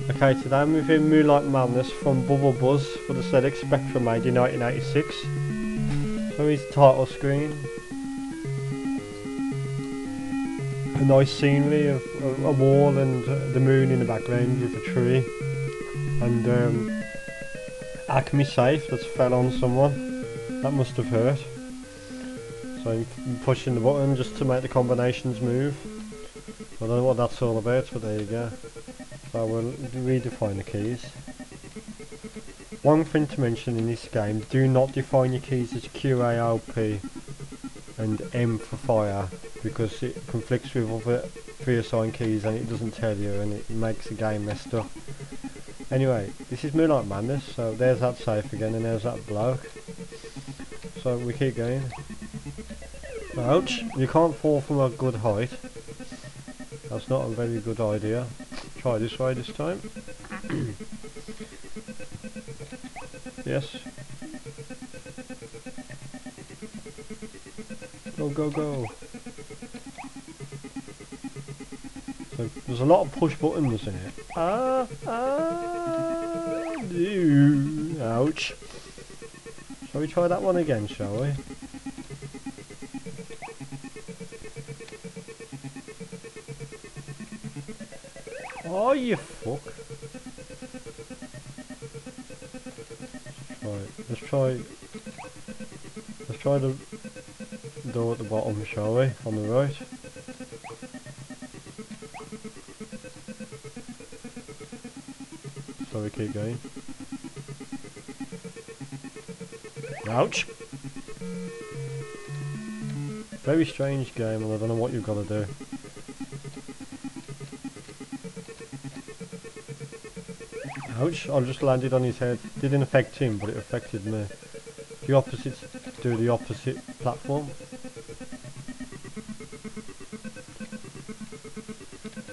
Okay, today I'm reviewing Moonlight Madness from Bubblebus for the ZX Spectrum made in 1986. So here's the title screen. A nice scenery of a wall and the moon in the background with a tree. And Acme safe that's fell on someone. That must have hurt. So I'm pushing the button just to make the combinations move. I don't know what that's all about, but there you go. So we'll redefine the keys. One thing to mention in this game, do not define your keys as Q, A, L, P and M for fire, because it conflicts with other pre-assigned keys and it doesn't tell you, and it makes the game messed up. Anyway, this is Moonlight Madness, so there's that safe again and there's that bloke. So we keep going. Ouch, you can't fall from a good height. That's not a very good idea. Try this way this time. Yes. Go, go, go. So there's a lot of push buttons in it. Ouch. Shall we try that one again, shall we? Oh, you fuck. Let's try the door at the bottom, shall we? On the right. So we keep going. Ouch! Very strange game, and I don't know what you've got to do. Ouch, I just landed on his head. Didn't affect him, but it affected me. The opposites do the opposite platform.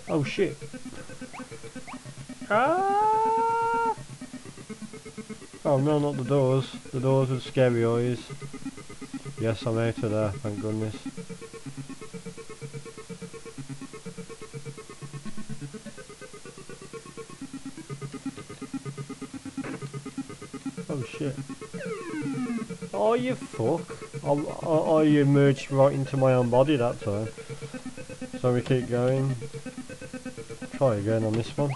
Oh shit. Ah! Oh no, not the doors. The doors with scary eyes. Yes, I'm out of there, thank goodness. Oh shit. Oh you fuck. I emerged right into my own body that time. So we keep going. Try again on this one.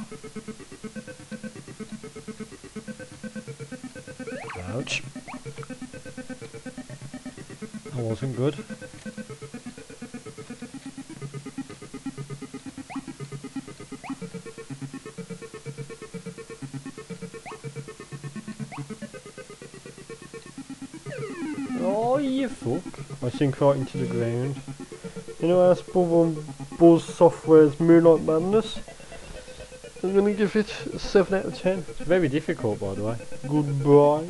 Ouch. That wasn't good. Oh you fuck. I sink right into the ground. Anyway, that's Bubblebus Software's Moonlight Madness. I'm gonna give it a 7 out of 10. It's very difficult, by the way. Goodbye.